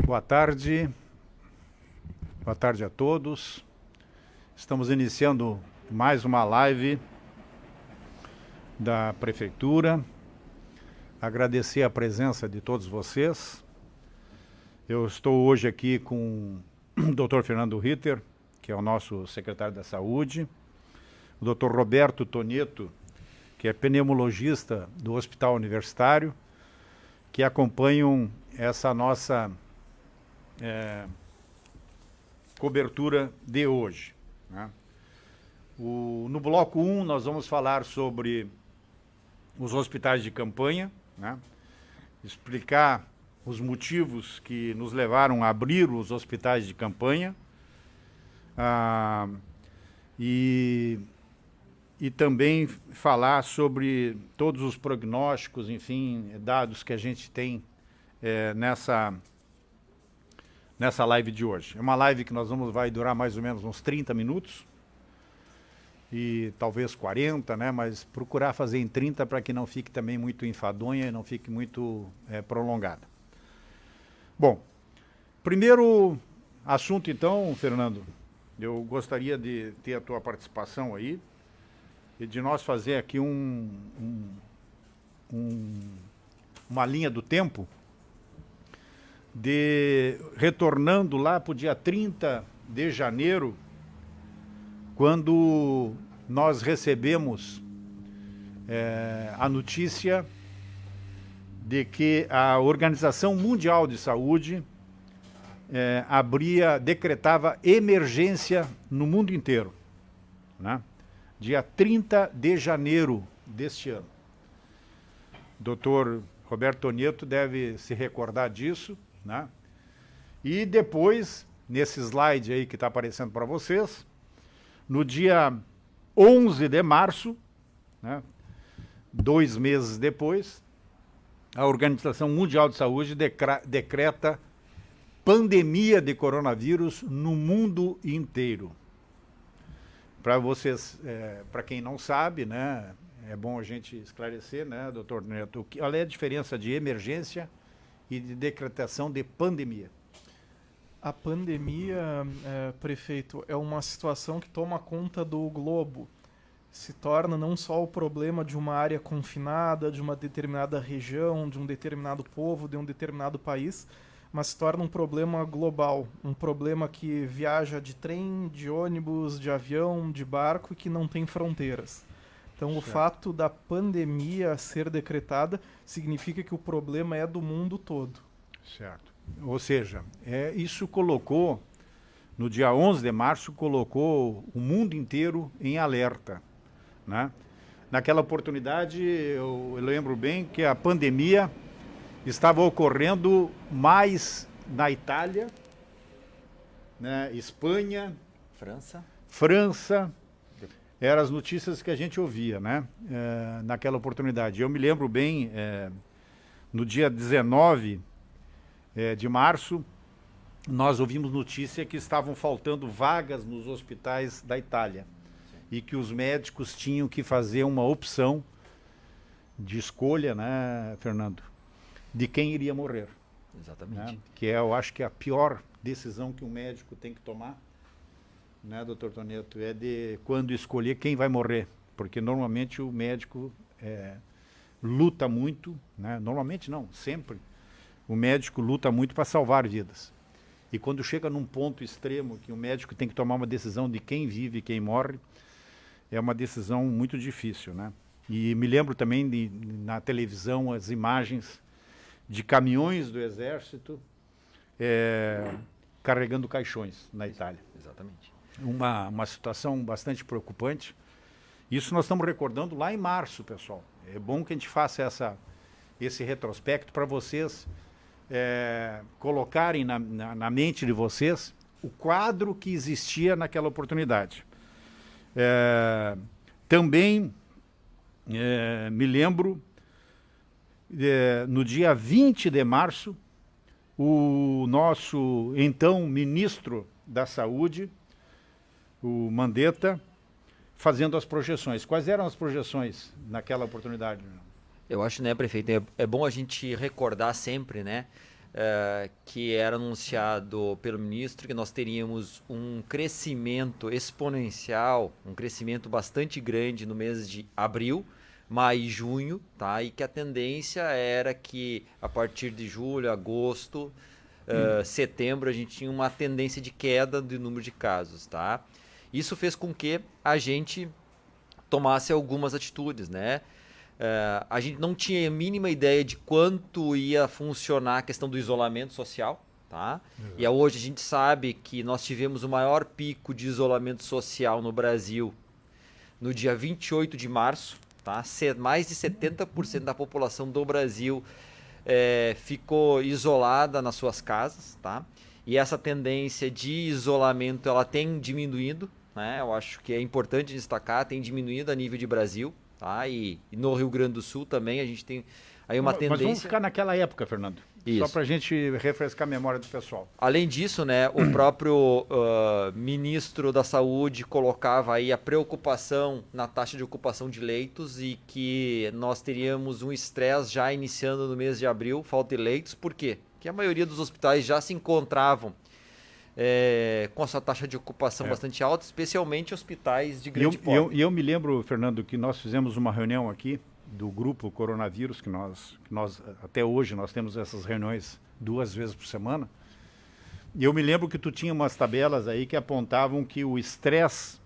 Boa tarde a todos. Estamos iniciando mais uma live da Prefeitura. Agradecer a presença de todos vocês. Eu estou hoje aqui com o Dr. Fernando Ritter, que é o nosso secretário da Saúde, o Dr. Roberto Tonieto, que é pneumologista do Hospital Universitário, que acompanham essa nossa cobertura de hoje, né? No bloco 1 nós vamos falar sobre os hospitais de campanha, né? Explicar os motivos que nos levaram a abrir os hospitais de campanha, e também falar sobre todos os prognósticos, enfim, dados que a gente tem nessa live de hoje. É uma live que vai durar mais ou menos uns 30 minutos, e talvez 40, né? Mas procurar fazer em 30 para que não fique também muito enfadonha e não fique muito prolongada. Bom, primeiro assunto então, Fernando, eu gostaria de ter a tua participação aí, e de nós fazer aqui uma linha do tempo, retornando lá para o dia 30 de janeiro, quando nós recebemos a notícia de que a Organização Mundial de Saúde decretava emergência no mundo inteiro, né? Dia 30 de janeiro deste ano. Dr. Roberto Tonieto deve se recordar disso, né? E depois, nesse slide aí que está aparecendo para vocês, no dia 11 de março, né, 2 meses depois, a Organização Mundial de Saúde decreta pandemia de coronavírus no mundo inteiro. Para vocês, para quem não sabe, né, é bom a gente esclarecer, né, doutor Neto, qual é a diferença de emergência e de decretação de pandemia? A pandemia, prefeito, é uma situação que toma conta do globo. Se torna não só o problema de uma área confinada, de uma determinada região, de um determinado povo, de um determinado país, mas se torna um problema global, um problema que viaja de trem, de ônibus, de avião, de barco e que não tem fronteiras. Então, certo. O fato da pandemia ser decretada significa que o problema é do mundo todo. Certo. Ou seja, isso colocou, no dia 11 de março, colocou o mundo inteiro em alerta, né? Naquela oportunidade, eu lembro bem que a pandemia estava ocorrendo mais na Itália, né, Espanha, França, eram as notícias que a gente ouvia, né, naquela oportunidade. Eu me lembro bem, no dia 19 de março, nós ouvimos notícia que estavam faltando vagas nos hospitais da Itália. Sim. E que os médicos tinham que fazer uma opção de escolha, né, Fernando, de quem iria morrer. Exatamente. Né? Que eu acho que a pior decisão que um médico tem que tomar, né, doutor Tonieto, é de quando escolher quem vai morrer. Porque normalmente o médico luta muito, né? Normalmente não, sempre. O médico luta muito para salvar vidas. E quando chega num ponto extremo que o médico tem que tomar uma decisão de quem vive e quem morre, é uma decisão muito difícil, né? E me lembro também na televisão as imagens de caminhões do Exército carregando caixões na Itália. Exatamente. Uma situação bastante preocupante. Isso nós estamos recordando lá em março, pessoal. É bom que a gente faça esse retrospecto para vocês colocarem na mente de vocês o quadro que existia naquela oportunidade. Também me lembro, no dia 20 de março, o nosso então ministro da Saúde, o Mandetta, fazendo as projeções. Quais eram as projeções naquela oportunidade? Eu acho, né, prefeito, é bom a gente recordar sempre, né, que era anunciado pelo ministro, que nós teríamos um crescimento exponencial, um crescimento bastante grande no mês de abril, maio e junho, tá? E que a tendência era que a partir de julho, agosto, setembro, a gente tinha uma tendência de queda do número de casos, tá? Isso fez com que a gente tomasse algumas atitudes, né? A gente não tinha a mínima ideia de quanto ia funcionar a questão do isolamento social, tá? E hoje a gente sabe que nós tivemos o maior pico de isolamento social no Brasil no dia 28 de março, tá? Mais de 70% da população do Brasil ficou isolada nas suas casas, tá? E essa tendência de isolamento ela tem diminuído, né? Eu acho que é importante destacar, tem diminuído a nível de Brasil. Tá? E no Rio Grande do Sul também a gente tem aí uma tendência... Mas vamos ficar naquela época, Fernando. Isso. Só para a gente refrescar a memória do pessoal. Além disso, né, o próprio ministro da Saúde colocava aí a preocupação na taxa de ocupação de leitos e que nós teríamos um estresse já iniciando no mês de abril, falta de leitos. Por quê? Porque a maioria dos hospitais já se encontravam com essa taxa de ocupação bastante alta, especialmente hospitais de grande porte. E eu me lembro, Fernando, que nós fizemos uma reunião aqui do grupo Coronavírus, que nós até hoje nós temos essas reuniões 2 vezes por semana. E eu me lembro que tu tinha umas tabelas aí que apontavam que o estresse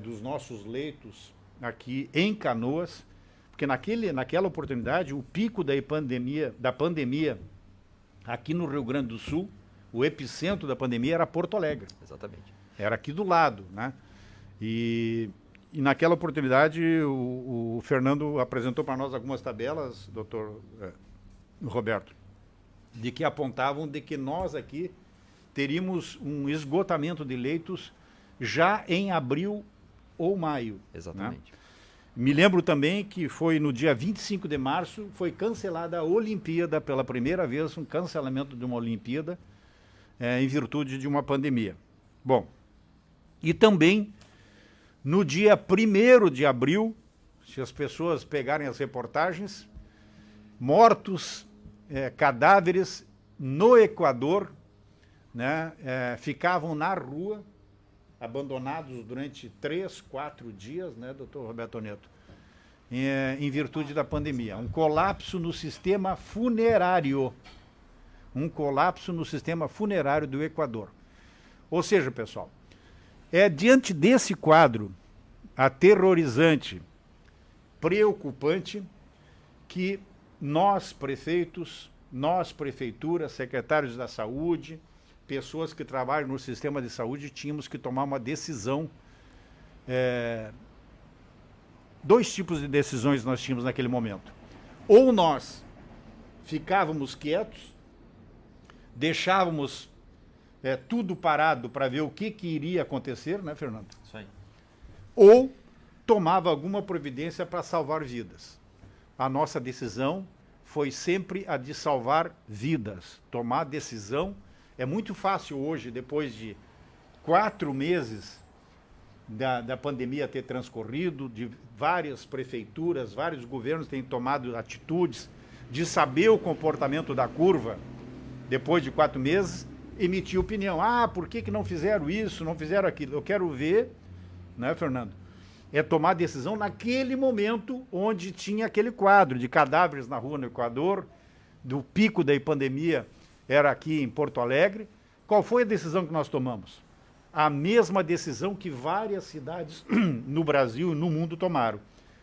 dos nossos leitos aqui em Canoas, porque naquela oportunidade o pico da pandemia aqui no Rio Grande do Sul, o epicentro da pandemia era Porto Alegre. Exatamente. Era aqui do lado, né? E naquela oportunidade o Fernando apresentou para nós algumas tabelas, doutor Roberto, de que apontavam de que nós aqui teríamos um esgotamento de leitos já em abril ou maio. Exatamente. Né? Me lembro também que foi no dia 25 de março, foi cancelada a Olimpíada, pela primeira vez, um cancelamento de uma Olimpíada, em virtude de uma pandemia. Bom, e também no dia 1º de abril, se as pessoas pegarem as reportagens, mortos, cadáveres no Equador, né, ficavam na rua, abandonados durante 3, 4 dias, né, doutor Roberto Neto, em virtude da pandemia. Um colapso no sistema funerário. Um colapso no sistema funerário do Equador. Ou seja, pessoal, diante desse quadro aterrorizante, preocupante, que nós, prefeitos, nós, prefeituras, secretários da saúde, pessoas que trabalham no sistema de saúde, tínhamos que tomar uma decisão. 2 tipos de decisões nós tínhamos naquele momento. Ou nós ficávamos quietos, deixávamos tudo parado para ver o que iria acontecer, né, Fernando? Isso aí. Ou tomava alguma providência para salvar vidas. A nossa decisão foi sempre a de salvar vidas. Tomar decisão é muito fácil hoje, depois de 4 meses da pandemia ter transcorrido, de várias prefeituras, vários governos têm tomado atitudes de saber o comportamento da curva. Depois de 4 meses, emitir opinião. Por que não fizeram isso, não fizeram aquilo? Eu quero ver, né, Fernando? Tomar decisão naquele momento onde tinha aquele quadro de cadáveres na rua no Equador, do pico da pandemia era aqui em Porto Alegre. Qual foi a decisão que nós tomamos? A mesma decisão que várias cidades no Brasil e no mundo tomaram,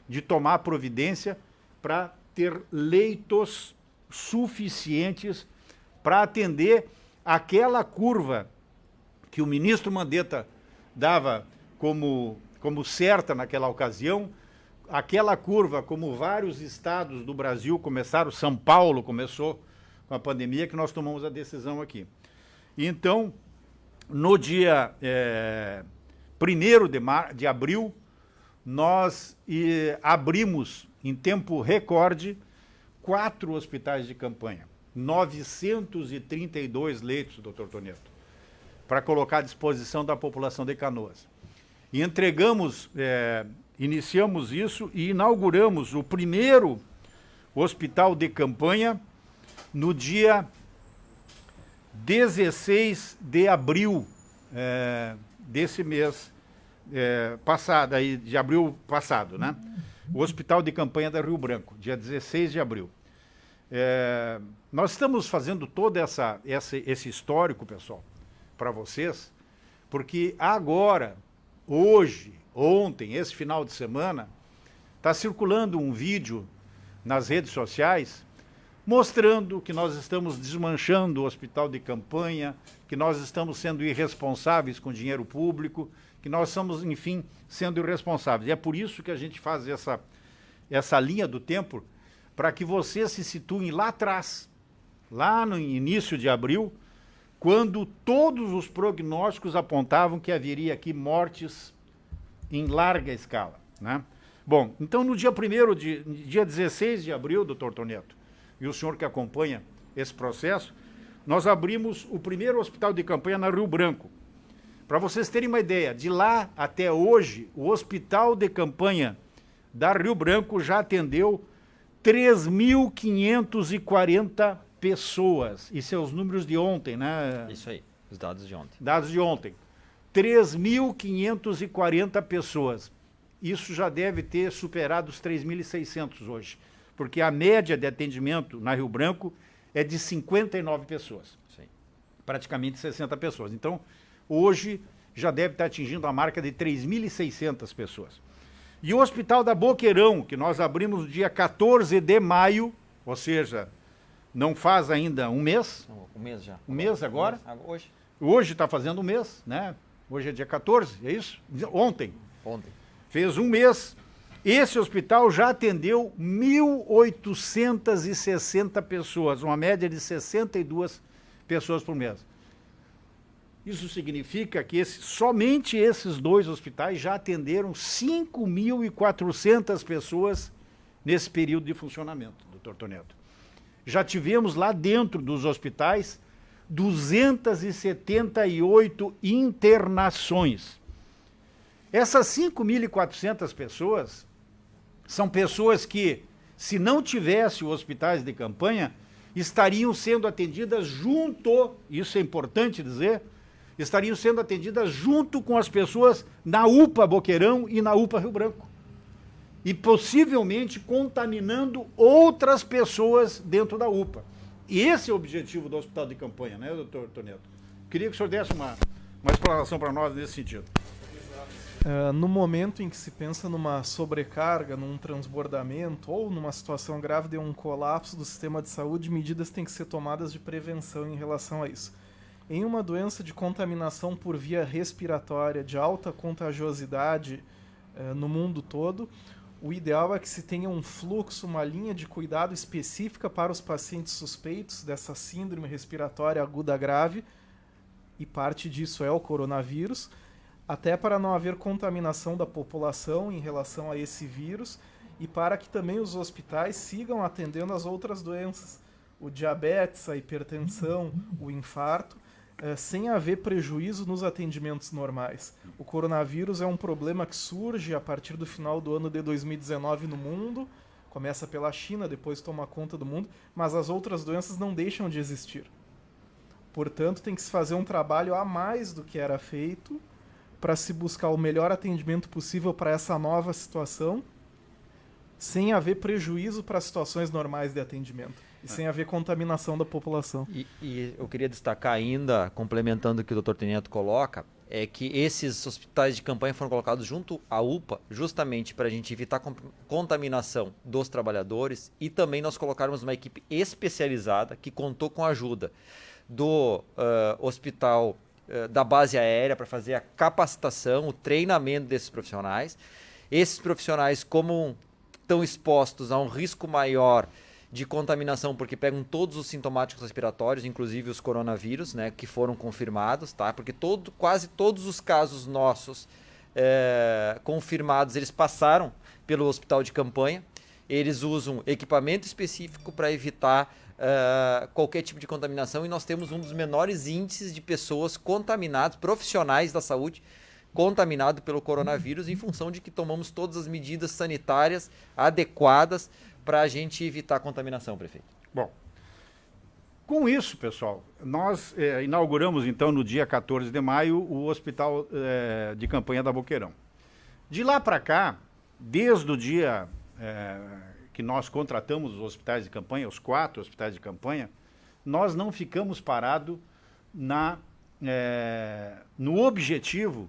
de tomar providência para ter leitos suficientes para atender aquela curva que o ministro Mandetta dava como certa naquela ocasião, aquela curva como vários estados do Brasil começaram, São Paulo começou com a pandemia, que nós tomamos a decisão aqui. Então, no dia 1º de abril, nós abrimos, em tempo recorde, 4 hospitais de campanha. 932 leitos, doutor Toneto, para colocar à disposição da população de Canoas. E iniciamos isso e inauguramos o primeiro hospital de campanha no dia 16 de abril desse mês passado, aí, de abril passado, né? O Hospital de Campanha da Rio Branco, dia 16 de abril. Nós estamos fazendo todo esse histórico, pessoal, para vocês, porque agora, hoje, ontem, esse final de semana, está circulando um vídeo nas redes sociais mostrando que nós estamos desmanchando o hospital de campanha, que nós estamos sendo irresponsáveis com dinheiro público, que nós estamos, enfim, sendo irresponsáveis. E é por isso que a gente faz essa linha do tempo, para que vocês se situem lá atrás, lá no início de abril, quando todos os prognósticos apontavam que haveria aqui mortes em larga escala, né? Bom, então no dia 16 de abril, doutor Toneto, e o senhor que acompanha esse processo, nós abrimos o primeiro hospital de campanha na Rio Branco. Para vocês terem uma ideia, de lá até hoje, o hospital de campanha da Rio Branco já atendeu 3.540 pessoas. Isso são os números de ontem, né? Isso aí, os dados de ontem. Dados de ontem. 3.540 pessoas. Isso já deve ter superado os 3.600 hoje, porque a média de atendimento na Rio Branco é de 59 pessoas. Sim. Praticamente 60 pessoas. Então, hoje já deve estar atingindo a marca de 3.600 pessoas. E o Hospital da Boqueirão, que nós abrimos no dia 14 de maio, ou seja, não faz ainda um mês. Um mês já. Um mês agora? Hoje. Hoje está fazendo um mês, né? Hoje é dia 14, é isso? Ontem. Ontem. Fez um mês. Esse hospital já atendeu 1.860 pessoas, uma média de 62 pessoas por mês. Isso significa que somente esses dois hospitais já atenderam 5.400 pessoas nesse período de funcionamento, doutor Toneto. Já tivemos lá dentro dos hospitais 278 internações. Essas 5.400 pessoas são pessoas que, se não tivesse os hospitais de campanha, estariam sendo atendidas junto, isso é importante dizer, estariam sendo atendidas junto com as pessoas na UPA Boqueirão e na UPA Rio Branco. E possivelmente contaminando outras pessoas dentro da UPA. E esse é o objetivo do hospital de campanha, né, doutor Toneto? Queria que o senhor desse uma explanação para nós nesse sentido. No momento em que se pensa numa sobrecarga, num transbordamento ou numa situação grave de um colapso do sistema de saúde, medidas têm que ser tomadas de prevenção em relação a isso. Em uma doença de contaminação por via respiratória de alta contagiosidade no mundo todo, o ideal é que se tenha um fluxo, uma linha de cuidado específica para os pacientes suspeitos dessa síndrome respiratória aguda grave, e parte disso é o coronavírus, até para não haver contaminação da população em relação a esse vírus e para que também os hospitais sigam atendendo as outras doenças, o diabetes, a hipertensão, o infarto, sem haver prejuízo nos atendimentos normais. O coronavírus é um problema que surge a partir do final do ano de 2019 no mundo, começa pela China, depois toma conta do mundo, mas as outras doenças não deixam de existir. Portanto, tem que se fazer um trabalho a mais do que era feito para se buscar o melhor atendimento possível para essa nova situação, sem haver prejuízo para as situações normais de atendimento e sem haver contaminação da população. E eu queria destacar ainda, complementando o que o Dr. Toneto coloca, é que esses hospitais de campanha foram colocados junto à UPA justamente para a gente evitar contaminação dos trabalhadores e também nós colocarmos uma equipe especializada que contou com a ajuda do hospital da base aérea para fazer a capacitação, o treinamento desses profissionais. Esses profissionais, como estão expostos a um risco maior de contaminação, porque pegam todos os sintomáticos respiratórios, inclusive os coronavírus, né, que foram confirmados, tá? Porque quase todos os casos nossos confirmados, eles passaram pelo hospital de campanha. Eles usam equipamento específico para evitar qualquer tipo de contaminação e nós temos um dos menores índices de pessoas contaminadas, profissionais da saúde, contaminados pelo coronavírus em função de que tomamos todas as medidas sanitárias adequadas para a gente evitar a contaminação, prefeito. Bom, Com isso, pessoal, nós inauguramos, então, no dia 14 de maio, o Hospital de Campanha da Boqueirão. De lá para cá, desde o dia que nós contratamos os hospitais de campanha, os 4 hospitais de campanha, nós não ficamos parados no objetivo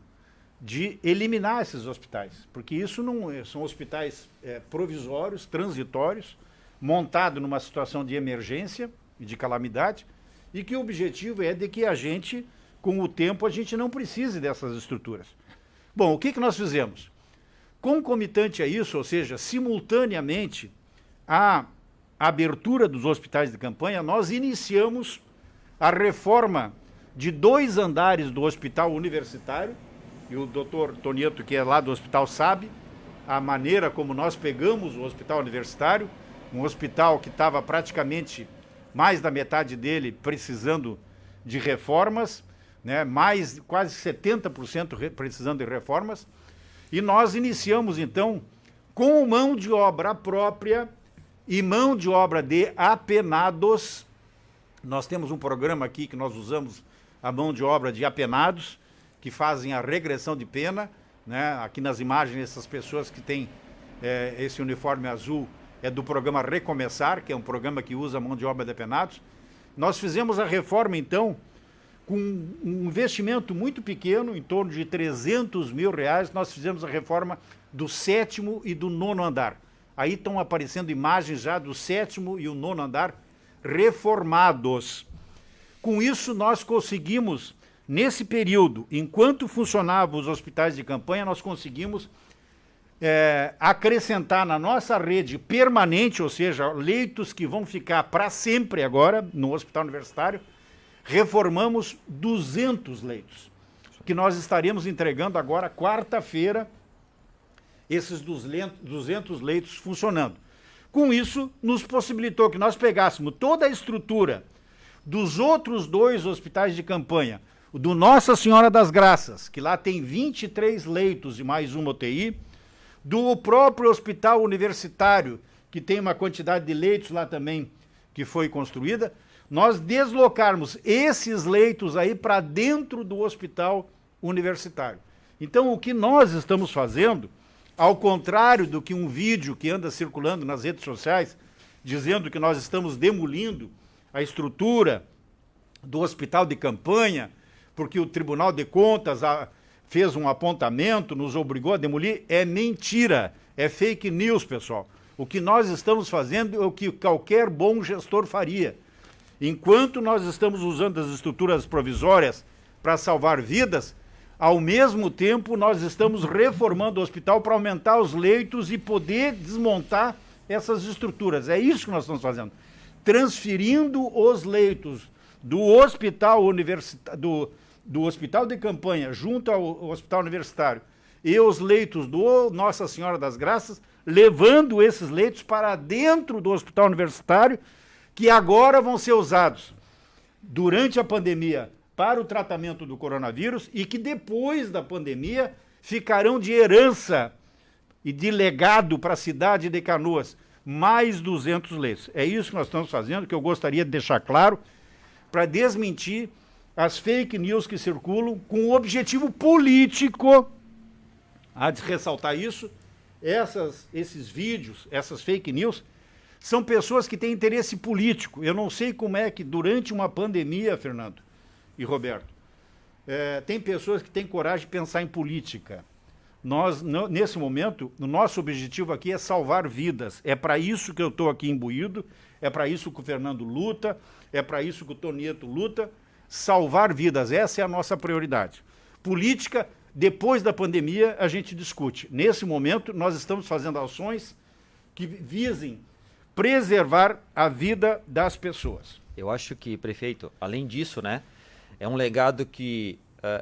de eliminar esses hospitais, porque isso não são hospitais provisórios, transitórios, montados numa situação de emergência e de calamidade, e que o objetivo é de que a gente, com o tempo, a gente não precise dessas estruturas. Bom, o que nós fizemos? Concomitante a isso, ou seja, simultaneamente à abertura dos hospitais de campanha, nós iniciamos a reforma de 2 andares do hospital universitário, e o doutor Tonieto, que é lá do hospital, sabe a maneira como nós pegamos o hospital universitário, um hospital que estava praticamente mais da metade dele precisando de reformas, né, quase 70% precisando de reformas, e nós iniciamos, então, com mão de obra própria e mão de obra de apenados. Nós temos um programa aqui que nós usamos a mão de obra de apenados, que fazem a regressão de pena, né? Aqui nas imagens, essas pessoas que têm esse uniforme azul é do programa Recomeçar, que é um programa que usa a mão de obra de apenados. Nós fizemos a reforma, então, com um investimento muito pequeno, em torno de R$300 mil, nós fizemos a reforma do 7º e do 9º andar. Aí estão aparecendo imagens já do 7º e o 9º andar reformados. Com isso, nós conseguimos, nesse período, enquanto funcionavam os hospitais de campanha, nós conseguimos acrescentar na nossa rede permanente, ou seja, leitos que vão ficar para sempre agora no hospital universitário, reformamos 200 leitos, que nós estaremos entregando agora quarta-feira, esses 200 leitos funcionando. Com isso, nos possibilitou que nós pegássemos toda a estrutura dos outros 2 hospitais de campanha, o do Nossa Senhora das Graças, que lá tem 23 leitos e mais uma UTI, do próprio hospital universitário, que tem uma quantidade de leitos lá também que foi construída, nós deslocarmos esses leitos aí para dentro do hospital universitário. Então, o que nós estamos fazendo, ao contrário do que um vídeo que anda circulando nas redes sociais, dizendo que nós estamos demolindo a estrutura do hospital de campanha, porque o Tribunal de Contas fez um apontamento, nos obrigou a demolir, é mentira, é fake news, pessoal. O que nós estamos fazendo é o que qualquer bom gestor faria. Enquanto nós estamos usando as estruturas provisórias para salvar vidas, ao mesmo tempo nós estamos reformando o hospital para aumentar os leitos e poder desmontar essas estruturas. É isso que nós estamos fazendo. Transferindo os leitos do hospital do hospital de campanha junto ao hospital universitário e os leitos do Nossa Senhora das Graças, levando esses leitos para dentro do hospital universitário, que agora vão ser usados durante a pandemia para o tratamento do coronavírus e que depois da pandemia ficarão de herança e de legado para a cidade de Canoas, mais 200 leitos. É isso que nós estamos fazendo, que eu gostaria de deixar claro, para desmentir as fake news que circulam com o objetivo político. Há de ressaltar isso, esses vídeos, essas fake news, são pessoas que têm interesse político. Eu não sei como é que durante uma pandemia, Fernando e Roberto, tem pessoas que têm coragem de pensar em política. Nós, nesse momento, o nosso objetivo aqui é salvar vidas. É para isso que eu estou aqui imbuído, é para isso que o Fernando luta, é para isso que o Tonieto luta, salvar vidas. Essa é a nossa prioridade. Política, depois da pandemia, a gente discute. Nesse momento, nós estamos fazendo ações que visem preservar a vida das pessoas. Eu acho que, prefeito, além disso, né, é um legado que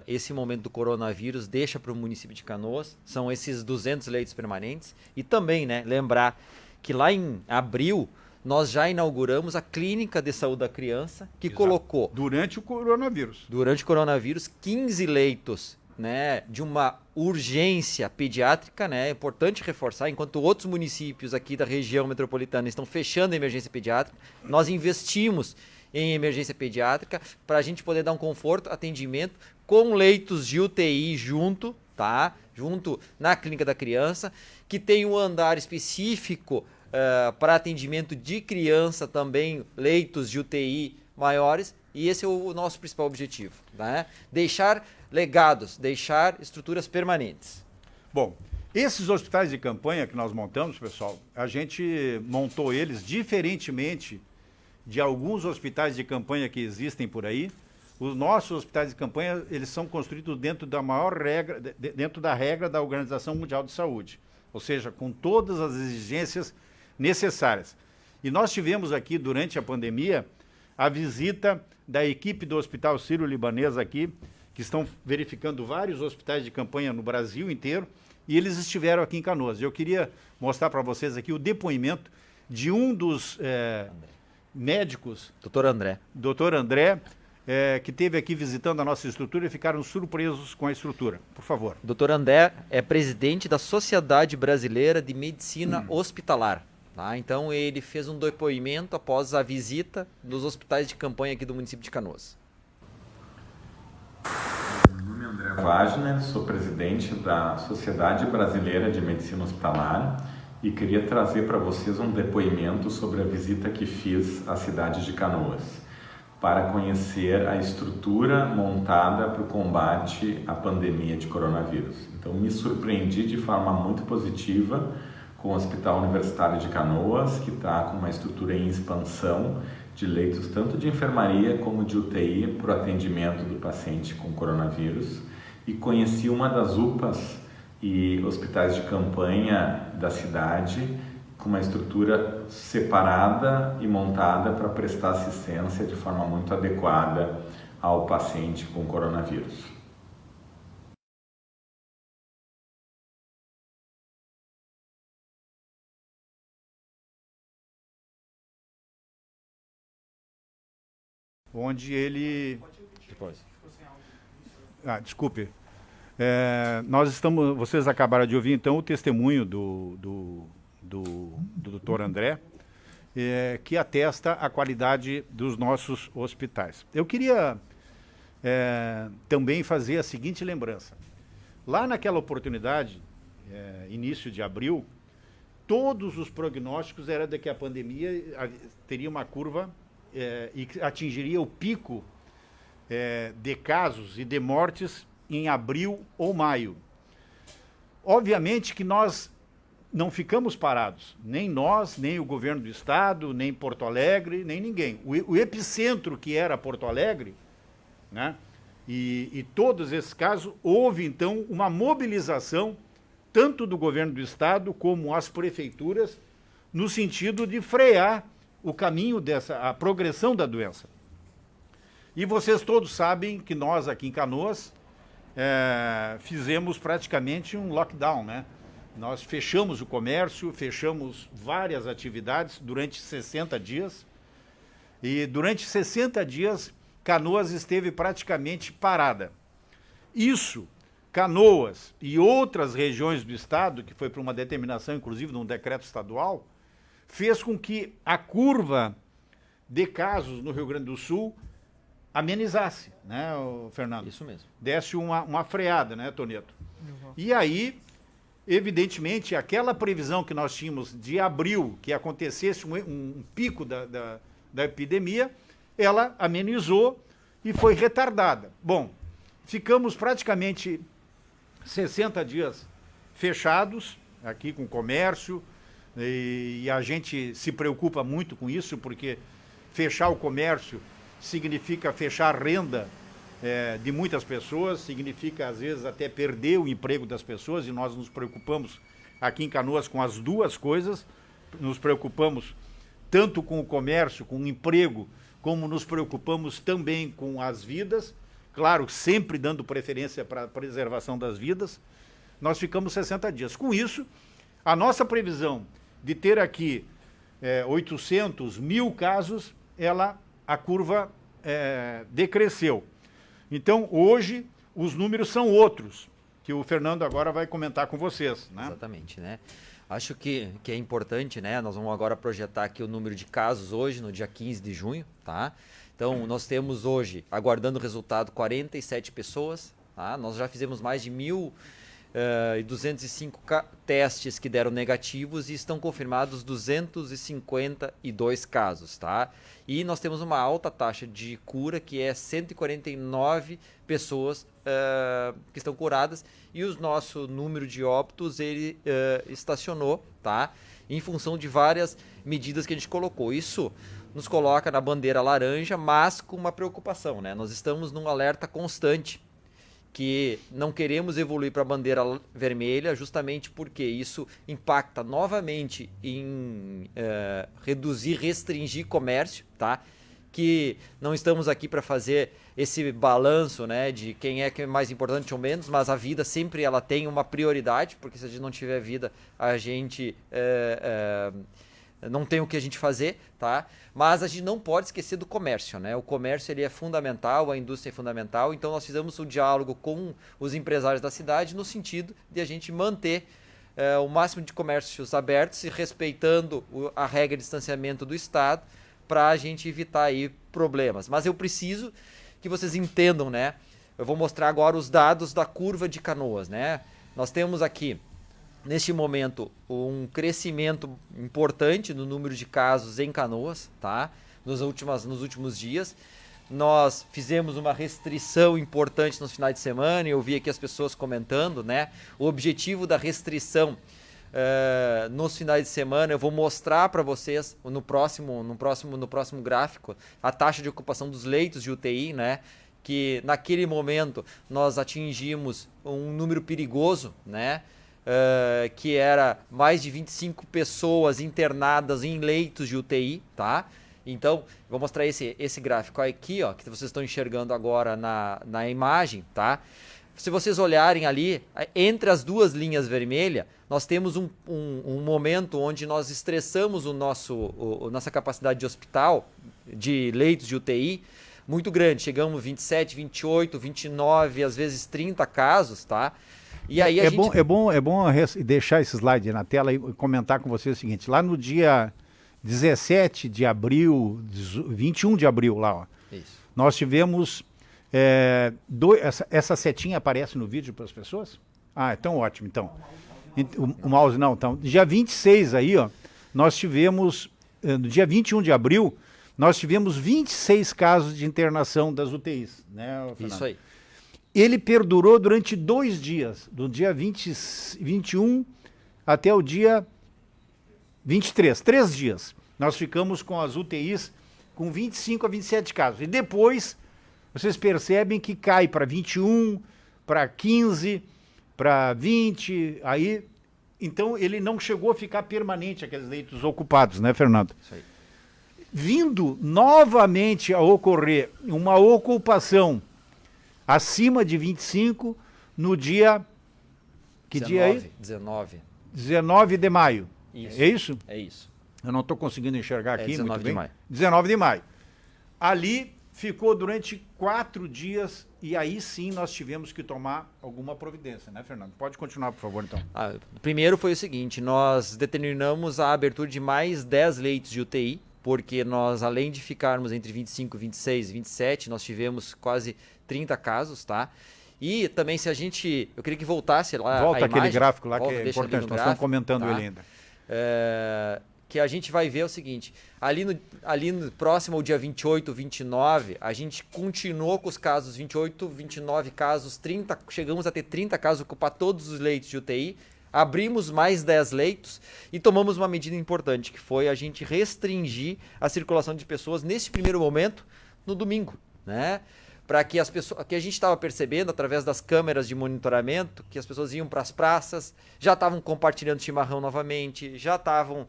esse momento do coronavírus deixa para o município de Canoas, são esses 200 leitos permanentes, e também, né, lembrar que lá em abril nós já inauguramos a Clínica de Saúde da Criança, que Exato. Colocou... Durante o coronavírus. Durante o coronavírus, 15 leitos, né, de uma urgência pediátrica, né? É importante reforçar, enquanto outros municípios aqui da região metropolitana estão fechando a emergência pediátrica, nós investimos em emergência pediátrica, para a gente poder dar um conforto, atendimento com leitos de UTI junto, tá? Junto na clínica da criança, que tem um andar específico para atendimento de criança também, leitos de UTI maiores, e esse é o nosso principal objetivo, né? Deixar legados, deixar estruturas permanentes. Bom, esses hospitais de campanha que nós montamos, pessoal, a gente montou eles diferentemente de alguns hospitais de campanha que existem por aí. Os nossos hospitais de campanha, eles são construídos dentro da maior regra, dentro da regra da Organização Mundial de Saúde, ou seja, com todas as exigências necessárias. E nós tivemos aqui, durante a pandemia, a visita da equipe do Hospital Sírio-Libanês aqui, que estão verificando vários hospitais de campanha no Brasil inteiro, e eles estiveram aqui em Canoas. Eu queria mostrar para vocês aqui o depoimento de um dos médicos, Dr. André, que esteve aqui visitando a nossa estrutura e ficaram surpresos com a estrutura. Por favor. Dr. André é presidente da Sociedade Brasileira de Medicina Hospitalar. Tá? Então ele fez um depoimento após a visita dos hospitais de campanha aqui do município de Canoas. Meu nome é André Wagner, sou presidente da Sociedade Brasileira de Medicina Hospitalar e queria trazer para vocês um depoimento sobre a visita que fiz à cidade de Canoas, para conhecer a estrutura montada para o combate à pandemia de coronavírus. Então, me surpreendi de forma muito positiva com o Hospital Universitário de Canoas, que está com uma estrutura em expansão de leitos tanto de enfermaria como de UTI para o atendimento do paciente com coronavírus. E conheci uma das UPAs e hospitais de campanha da cidade, com uma estrutura separada e montada para prestar assistência de forma muito adequada ao paciente com coronavírus. Onde ele... Depois. Desculpe. Vocês acabaram de ouvir, então, o testemunho do Dr. André, que atesta a qualidade dos nossos hospitais. Eu queria também fazer a seguinte lembrança. Lá naquela oportunidade, início de abril, todos os prognósticos eram de que a pandemia teria uma curva e atingiria o pico de casos e de mortes em abril ou maio. Obviamente que nós não ficamos parados, nem nós, nem o governo do estado, nem Porto Alegre, nem ninguém. O epicentro que era Porto Alegre, né, e todos esses casos, houve então uma mobilização tanto do governo do estado como as prefeituras no sentido de frear o caminho a progressão da doença. E vocês todos sabem que nós aqui em Canoas fizemos praticamente um lockdown, né? Nós fechamos o comércio, fechamos várias atividades durante 60 dias. E durante 60 dias, Canoas esteve praticamente parada. Isso, Canoas e outras regiões do estado, que foi por uma determinação, inclusive, de um decreto estadual, fez com que a curva de casos no Rio Grande do Sul amenizasse, né, Fernando? Isso mesmo. Desse uma freada, né, Toneto? Uhum. E aí, evidentemente, aquela previsão que nós tínhamos de abril, que acontecesse um pico da epidemia, ela amenizou e foi retardada. Bom, ficamos praticamente 60 dias fechados, aqui com o comércio, e a gente se preocupa muito com isso, porque fechar o comércio significa fechar a renda de muitas pessoas, significa, às vezes, até perder o emprego das pessoas, e nós nos preocupamos aqui em Canoas com as duas coisas, nos preocupamos tanto com o comércio, com o emprego, como nos preocupamos também com as vidas, claro, sempre dando preferência para a preservação das vidas. Nós ficamos 60 dias. Com isso, a nossa previsão de ter aqui 800, 1.000 casos, a curva decresceu. Então, hoje, os números são outros, que o Fernando agora vai comentar com vocês, né? Exatamente, né? Acho que é importante, né? Nós vamos agora projetar aqui o número de casos hoje, no dia 15 de junho, tá? Então, nós temos hoje, aguardando o resultado, 47 pessoas, tá? Nós já fizemos mais de 1.205 testes que deram negativos e estão confirmados 252 casos, tá? E nós temos uma alta taxa de cura, que é 149 pessoas que estão curadas, e o nosso número de óbitos ele estacionou, tá? Em função de várias medidas que a gente colocou. Isso nos coloca na bandeira laranja, mas com uma preocupação, né? Nós estamos num alerta constante, que não queremos evoluir para a bandeira vermelha, justamente porque isso impacta novamente em reduzir, restringir comércio, tá? Que não estamos aqui para fazer esse balanço, né, de quem é que é mais importante ou menos, mas a vida sempre ela tem uma prioridade, porque se a gente não tiver vida, a gente não tem o que a gente fazer, tá? Mas a gente não pode esquecer do comércio, né? O comércio ele é fundamental, a indústria é fundamental, então nós fizemos um diálogo com os empresários da cidade no sentido de a gente manter o máximo de comércios abertos e respeitando a regra de distanciamento do Estado para a gente evitar aí problemas. Mas eu preciso que vocês entendam, né? Eu vou mostrar agora os dados da curva de Canoas, né? Nós temos aqui neste momento, um crescimento importante no número de casos em Canoas, tá? Nos últimos dias. Nós fizemos uma restrição importante nos finais de semana, e eu vi aqui as pessoas comentando, né? O objetivo da restrição nos finais de semana, eu vou mostrar para vocês no próximo gráfico a taxa de ocupação dos leitos de UTI, né? Que naquele momento nós atingimos um número perigoso, né? Que era mais de 25 pessoas internadas em leitos de UTI, tá? Então, vou mostrar esse gráfico aqui, ó, que vocês estão enxergando agora na imagem, tá? Se vocês olharem ali, entre as duas linhas vermelhas, nós temos um momento onde nós estressamos nossa capacidade de hospital, de leitos de UTI, muito grande. Chegamos a 27, 28, 29, às vezes 30 casos, tá? E aí é bom deixar esse slide na tela e comentar com vocês o seguinte: lá no dia 17 de abril, 21 de abril, lá, ó, isso. Nós tivemos. Essa setinha aparece no vídeo para as pessoas? Ah, então ótimo. Então, o mouse não. Então, dia 26 aí, ó, nós tivemos, no dia 21 de abril, nós tivemos 26 casos de internação das UTIs, né, Fernando? Isso aí. Ele perdurou durante 2 dias, do dia 21 até o dia 23, 3 dias. Nós ficamos com as UTIs com 25 a 27 casos. E depois, vocês percebem que cai para 21, para 15, para 20, aí... Então, ele não chegou a ficar permanente, aqueles leitos ocupados, né, Fernando? Isso aí. Vindo novamente a ocorrer uma ocupação acima de 25 no dia... Que 19, dia aí? 19 de maio. Isso. É isso? É isso. Eu não estou conseguindo enxergar aqui 19 muito de bem. maio. 19 de maio. Ali ficou durante 4 dias e aí sim nós tivemos que tomar alguma providência, né, Fernando? Pode continuar, por favor, então. Primeiro foi o seguinte: nós determinamos a abertura de mais 10 leitos de UTI, porque nós, além de ficarmos entre 25, 26 e 27, nós tivemos quase 30 casos, tá? E também se a gente... Eu queria que voltasse lá Volta a aquele imagem, gráfico lá que é importante, nós estamos comentando tá? ele ainda. Que a gente vai ver o seguinte: ali no próximo ao dia 28, 29, a gente continuou com os casos 28, 29 casos, 30, chegamos a ter 30 casos, ocupar todos os leitos de UTI, abrimos mais 10 leitos e tomamos uma medida importante, que foi a gente restringir a circulação de pessoas nesse primeiro momento no domingo, né? Para que as pessoas, que a gente estava percebendo através das câmeras de monitoramento, que as pessoas iam para as praças, já estavam compartilhando chimarrão novamente, já estavam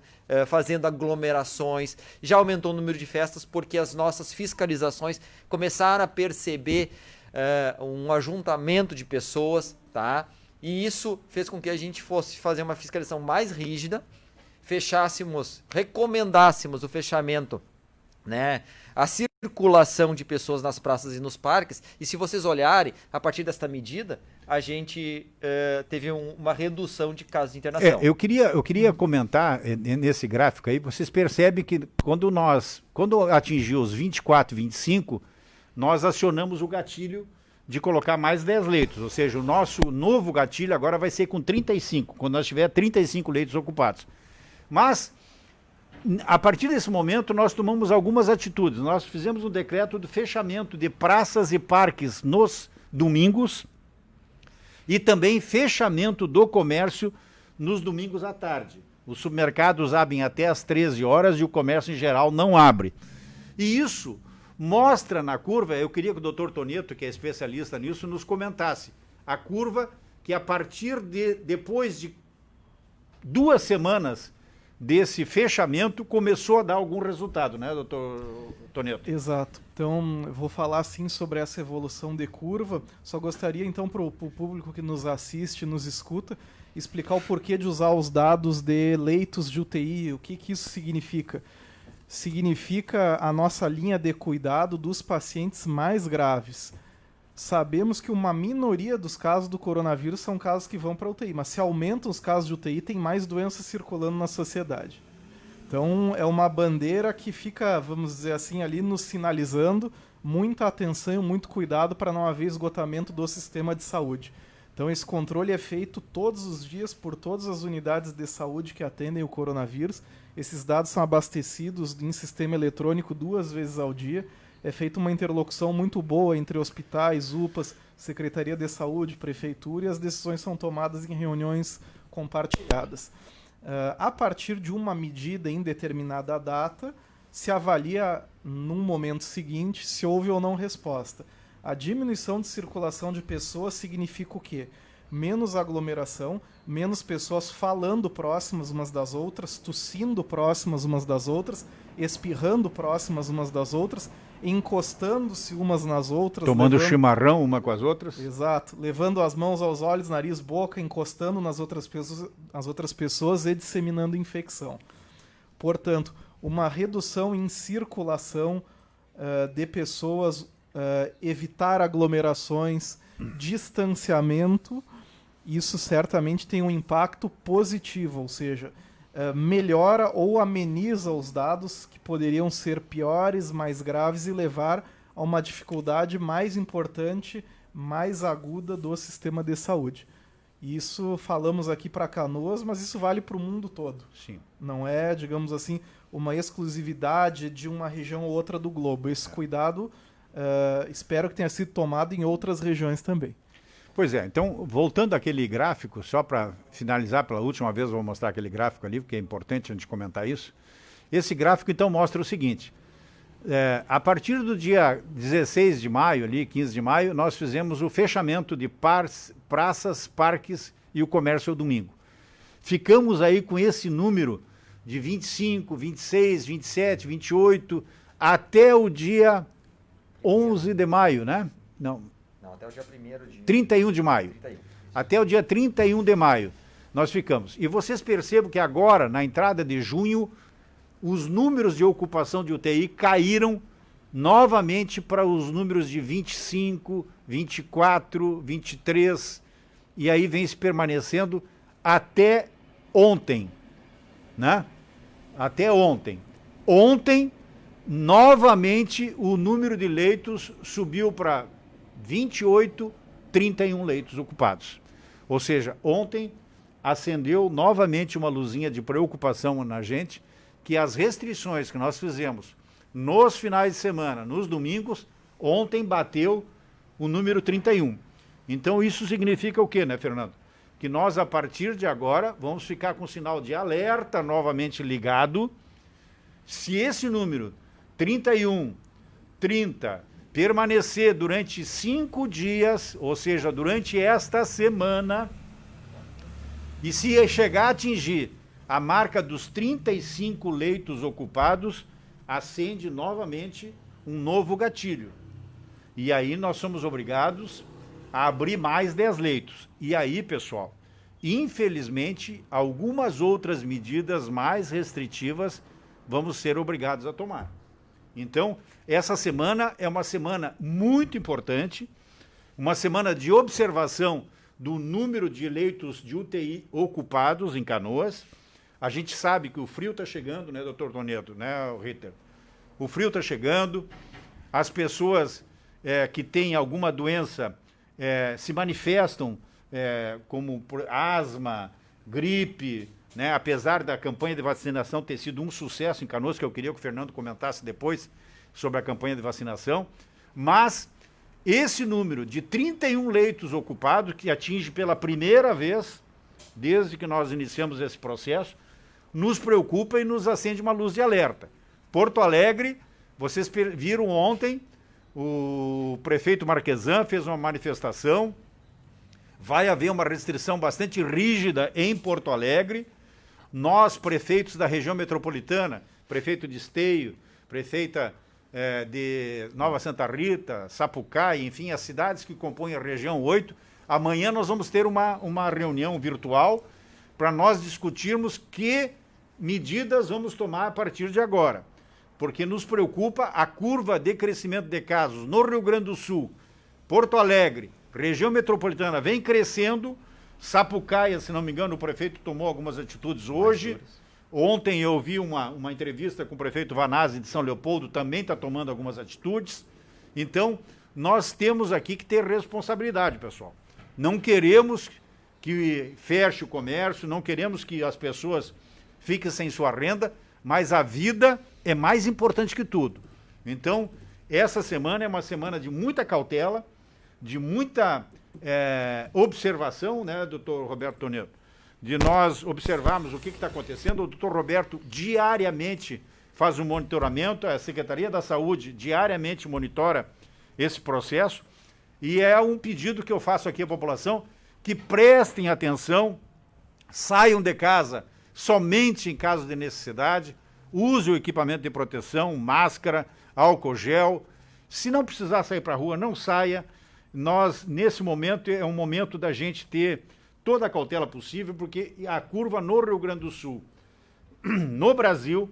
fazendo aglomerações, já aumentou o número de festas, porque as nossas fiscalizações começaram a perceber um ajuntamento de pessoas, tá? E isso fez com que a gente fosse fazer uma fiscalização mais rígida, recomendássemos o fechamento, né? A circulação de pessoas nas praças e nos parques. E se vocês olharem, a partir desta medida, a gente teve uma redução de casos de internação. Eu queria comentar nesse gráfico aí, vocês percebem que quando atingiu os 24, 25, nós acionamos o gatilho de colocar mais 10 leitos, ou seja, o nosso novo gatilho agora vai ser com 35, quando nós tiver 35 leitos ocupados. Mas, a partir desse momento, nós tomamos algumas atitudes. Nós fizemos um decreto de fechamento de praças e parques nos domingos e também fechamento do comércio nos domingos à tarde. Os supermercados abrem até às 13 horas e o comércio em geral não abre. E isso mostra na curva, eu queria que o doutor Toneto, que é especialista nisso, nos comentasse. A curva que a partir depois de 2 semanas desse fechamento começou a dar algum resultado, né, doutor Toneto? Exato. Então, eu vou falar sim sobre essa evolução de curva. Só gostaria então para o público que nos assiste, nos escuta, explicar o porquê de usar os dados de leitos de UTI, o que isso significa. Significa a nossa linha de cuidado dos pacientes mais graves. Sabemos que uma minoria dos casos do coronavírus são casos que vão para a UTI, mas se aumentam os casos de UTI, tem mais doenças circulando na sociedade. Então, é uma bandeira que fica, vamos dizer assim, ali nos sinalizando muita atenção e muito cuidado para não haver esgotamento do sistema de saúde. Então, esse controle é feito todos os dias por todas as unidades de saúde que atendem o coronavírus. Esses dados são abastecidos em sistema eletrônico 2 vezes ao dia. É feita uma interlocução muito boa entre hospitais, UPAs, Secretaria de Saúde, Prefeitura, e as decisões são tomadas em reuniões compartilhadas. A partir de uma medida em determinada data, se avalia num momento seguinte se houve ou não resposta. A diminuição de circulação de pessoas significa o quê? Menos aglomeração, menos pessoas falando próximas umas das outras, tossindo próximas umas das outras, espirrando próximas umas das outras, encostando-se umas nas outras. Tomando chimarrão uma com as outras. Exato. Levando as mãos aos olhos, nariz, boca, encostando nas outras pessoas e disseminando infecção. Portanto, uma redução em circulação de pessoas, evitar aglomerações, distanciamento, isso certamente tem um impacto positivo, ou seja, melhora ou ameniza os dados que poderiam ser piores, mais graves e levar a uma dificuldade mais importante, mais aguda do sistema de saúde. Isso falamos aqui para Canoas, mas isso vale para o mundo todo. Sim. Não é, digamos assim, uma exclusividade de uma região ou outra do globo. Esse cuidado, espero que tenha sido tomado em outras regiões também. Pois é, então, voltando àquele gráfico, só para finalizar pela última vez, eu vou mostrar aquele gráfico ali, porque é importante a gente comentar isso. Esse gráfico, então, mostra o seguinte. A partir do dia 16 de maio, ali, 15 de maio, nós fizemos o fechamento de praças, parques e o comércio ao domingo. Ficamos aí com esse número de 25, 26, 27, 28, até o dia 11 de maio, né? Não, até o dia 1º de... 31 de maio. 31. Até o dia 31 de maio nós ficamos. E vocês percebam que agora, na entrada de junho, os números de ocupação de UTI caíram novamente para os números de 25, 24, 23, e aí vem se permanecendo até ontem, né? Até ontem. Ontem, novamente, o número de leitos subiu para 28, 31 leitos ocupados. Ou seja, ontem acendeu novamente uma luzinha de preocupação na gente, que as restrições que nós fizemos nos finais de semana, nos domingos, ontem bateu o número 31. Então isso significa o quê, né, Fernando? Que nós, a partir de agora, vamos ficar com o sinal de alerta novamente ligado. Se esse número 31, 30, permanecer durante 5 dias, ou seja, durante esta semana, e se chegar a atingir a marca dos 35 leitos ocupados, acende novamente um novo gatilho. E aí nós somos obrigados a abrir mais 10 leitos. E aí, pessoal, infelizmente, algumas outras medidas mais restritivas vamos ser obrigados a tomar. Então, essa semana é uma semana muito importante, uma semana de observação do número de leitos de UTI ocupados em Canoas. A gente sabe que o frio está chegando, né, doutor Toneto, né, Ritter? O frio está chegando, as pessoas que têm alguma doença se manifestam como por asma, gripe, né? Apesar da campanha de vacinação ter sido um sucesso em Canoas, que eu queria que o Fernando comentasse depois sobre a campanha de vacinação, mas esse número de 31 leitos ocupados, que atinge pela primeira vez, desde que nós iniciamos esse processo, nos preocupa e nos acende uma luz de alerta. Porto Alegre, vocês viram ontem, o prefeito Marquesan fez uma manifestação, vai haver uma restrição bastante rígida em Porto Alegre. Nós, prefeitos da região metropolitana, prefeito de Esteio, prefeita de Nova Santa Rita, Sapucaí, enfim, as cidades que compõem a região 8, amanhã nós vamos ter uma reunião virtual para nós discutirmos que medidas vamos tomar a partir de agora. Porque nos preocupa a curva de crescimento de casos no Rio Grande do Sul, Porto Alegre, região metropolitana vem crescendo. Sapucaia, se não me engano, o prefeito tomou algumas atitudes hoje. Ontem eu vi uma entrevista com o prefeito Vanazzi de São Leopoldo, também está tomando algumas atitudes. Então, nós temos aqui que ter responsabilidade, pessoal. Não queremos que feche o comércio, não queremos que as pessoas fiquem sem sua renda, mas a vida é mais importante que tudo. Então, essa semana é uma semana de muita cautela, de muita observação, né, doutor Roberto Toneto? De nós observarmos o que está acontecendo. O doutor Roberto diariamente faz um monitoramento, a Secretaria da Saúde diariamente monitora esse processo, e é um pedido que eu faço aqui à população, que prestem atenção, saiam de casa somente em caso de necessidade, use o equipamento de proteção, máscara, álcool gel. Se não precisar sair para a rua, não saia. Nós, nesse momento, é um momento da gente ter toda a cautela possível, porque a curva no Rio Grande do Sul, no Brasil,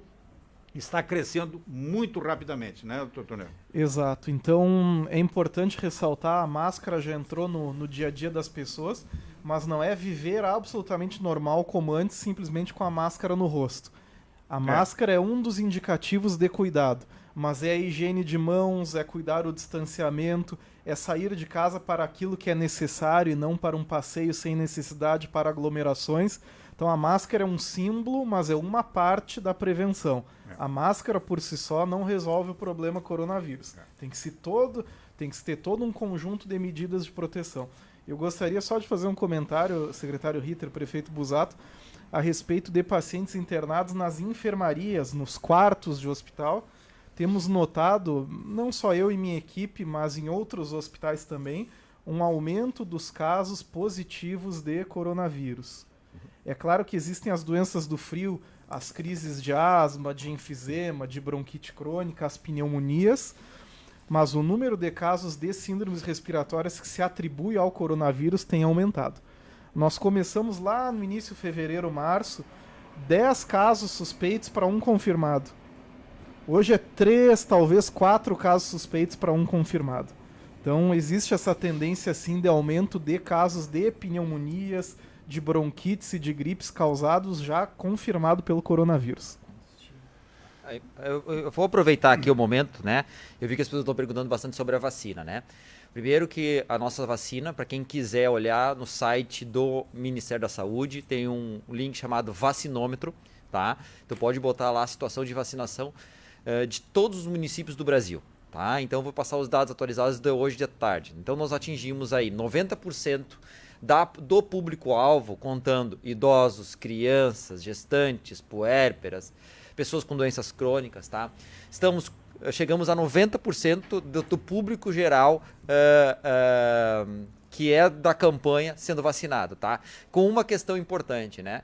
está crescendo muito rapidamente, né, doutor Tonel? Exato. Então, é importante ressaltar, a máscara já entrou no dia a dia das pessoas, mas não é viver absolutamente normal como antes, simplesmente com a máscara no rosto. A máscara é um dos indicativos de cuidado, mas é a higiene de mãos, é cuidar o distanciamento, é sair de casa para aquilo que é necessário e não para um passeio sem necessidade para aglomerações. Então a máscara é um símbolo, mas é uma parte da prevenção. A máscara por si só não resolve o problema coronavírus. Tem que se ter todo um conjunto de medidas de proteção. Eu gostaria só de fazer um comentário, secretário Ritter, prefeito Busato, a respeito de pacientes internados nas enfermarias, nos quartos de hospital. Temos notado, não só eu e minha equipe, mas em outros hospitais também, um aumento dos casos positivos de coronavírus. É claro que existem as doenças do frio, as crises de asma, de enfisema, de bronquite crônica, as pneumonias, mas o número de casos de síndromes respiratórias que se atribui ao coronavírus tem aumentado. Nós começamos lá no início de fevereiro, março, 10 casos suspeitos para um confirmado. Hoje é 3, talvez 4 casos suspeitos para um confirmado. Então existe essa tendência assim de aumento de casos de pneumonias, de bronquites e de gripes causados já confirmado pelo coronavírus. Eu vou aproveitar aqui o momento, né? Eu vi que as pessoas estão perguntando bastante sobre a vacina, né? Primeiro que a nossa vacina, para quem quiser olhar no site do Ministério da Saúde, tem um link chamado Vacinômetro, tá? Então pode botar lá a situação de vacinação de todos os municípios do Brasil, tá? Então eu vou passar os dados atualizados de hoje de tarde. Então nós atingimos aí 90% do público-alvo, contando idosos, crianças, gestantes, puérperas, pessoas com doenças crônicas, tá? Chegamos a 90% do público geral que é da campanha sendo vacinado, tá? Com uma questão importante, né?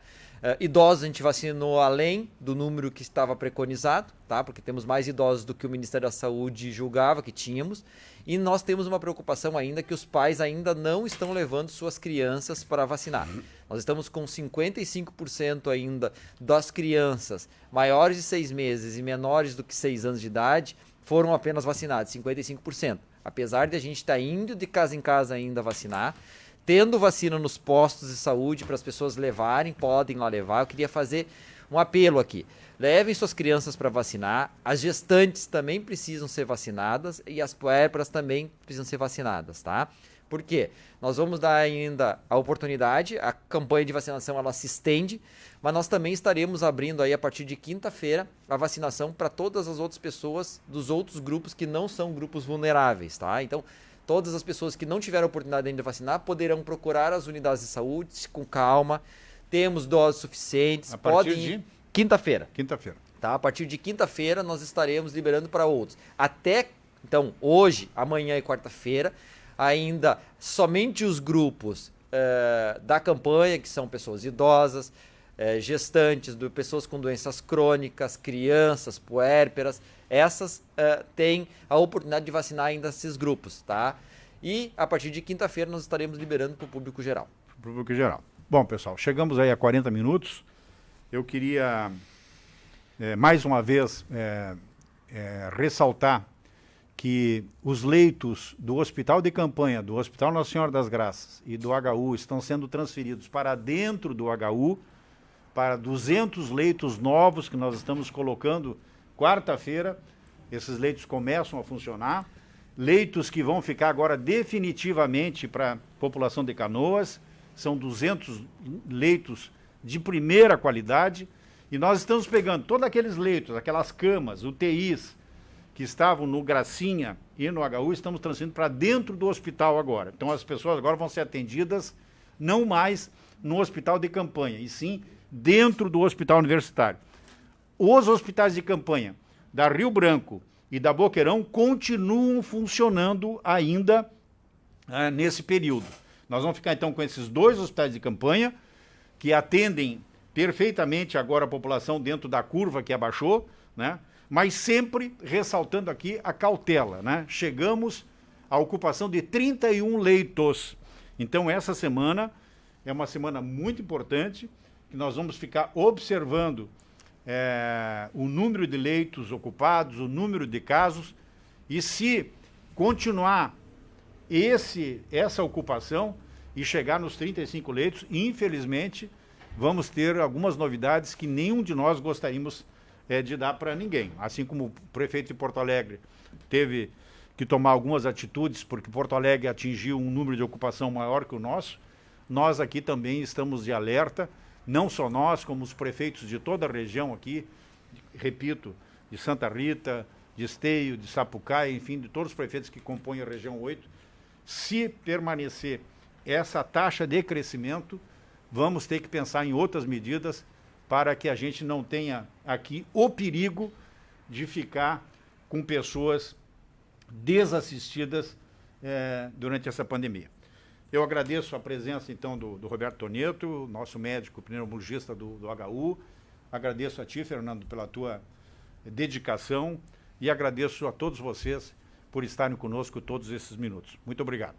Idosos a gente vacinou além do número que estava preconizado, tá? Porque temos mais idosos do que o Ministério da Saúde julgava que tínhamos. E nós temos uma preocupação ainda que os pais ainda não estão levando suas crianças para vacinar. Nós estamos com 55% ainda das crianças maiores de 6 meses e menores do que 6 anos de idade foram apenas vacinados, 55%. Apesar de a gente estar indo de casa em casa ainda vacinar, tendo vacina nos postos de saúde para as pessoas levarem, podem lá levar. Eu queria fazer um apelo aqui. Levem suas crianças para vacinar, as gestantes também precisam ser vacinadas e as puérperas também precisam ser vacinadas, tá? Por quê? Nós vamos dar ainda a oportunidade, a campanha de vacinação ela se estende, mas nós também estaremos abrindo aí a partir de quinta-feira a vacinação para todas as outras pessoas dos outros grupos que não são grupos vulneráveis, tá? Então, todas as pessoas que não tiveram a oportunidade ainda de vacinar poderão procurar as unidades de saúde com calma, temos doses suficientes, A partir de quinta-feira. quinta-feira. Tá? A partir de quinta-feira nós estaremos liberando para outros. Até, então, hoje, amanhã e quarta-feira, ainda somente os grupos da campanha, que são pessoas idosas, gestantes, pessoas com doenças crônicas, crianças, puérperas, essas têm a oportunidade de vacinar ainda esses grupos, tá? E a partir de quinta-feira nós estaremos liberando para o público geral. Para o público geral. Bom, pessoal, chegamos aí a 40 minutos. Eu queria, mais uma vez, ressaltar que os leitos do Hospital de Campanha, do Hospital Nossa Senhora das Graças e do HU estão sendo transferidos para dentro do HU, para 200 leitos novos que nós estamos colocando quarta-feira. Esses leitos começam a funcionar. Leitos que vão ficar agora definitivamente para a população de Canoas. São 200 leitos de primeira qualidade. E nós estamos pegando todos aqueles leitos, aquelas camas, UTIs, que estavam no Gracinha e no HU, estamos transferindo para dentro do hospital agora. Então as pessoas agora vão ser atendidas não mais no hospital de campanha, e sim dentro do hospital universitário. Os hospitais de campanha da Rio Branco e da Boqueirão continuam funcionando ainda nesse período. Nós vamos ficar então com esses 2 hospitais de campanha, que atendem perfeitamente agora a população dentro da curva que abaixou, né? Mas sempre ressaltando aqui a cautela, né? Chegamos à ocupação de 31 leitos. Então essa semana é uma semana muito importante, que nós vamos ficar observando o número de leitos ocupados, o número de casos, e se continuar essa ocupação e chegar nos 35 leitos, infelizmente, vamos ter algumas novidades que nenhum de nós gostaríamos de dar para ninguém. Assim como o prefeito de Porto Alegre teve que tomar algumas atitudes, porque Porto Alegre atingiu um número de ocupação maior que o nosso, nós aqui também estamos de alerta, não só nós, como os prefeitos de toda a região aqui, repito, de Santa Rita, de Esteio, de Sapucaia, enfim, de todos os prefeitos que compõem a região 8, se permanecer essa taxa de crescimento, vamos ter que pensar em outras medidas para que a gente não tenha aqui o perigo de ficar com pessoas desassistidas durante essa pandemia. Eu agradeço a presença, então, do Roberto Toneto, nosso médico pneumologista do HU. Agradeço a ti, Fernando, pela tua dedicação e agradeço a todos vocês por estarem conosco todos esses minutos. Muito obrigado.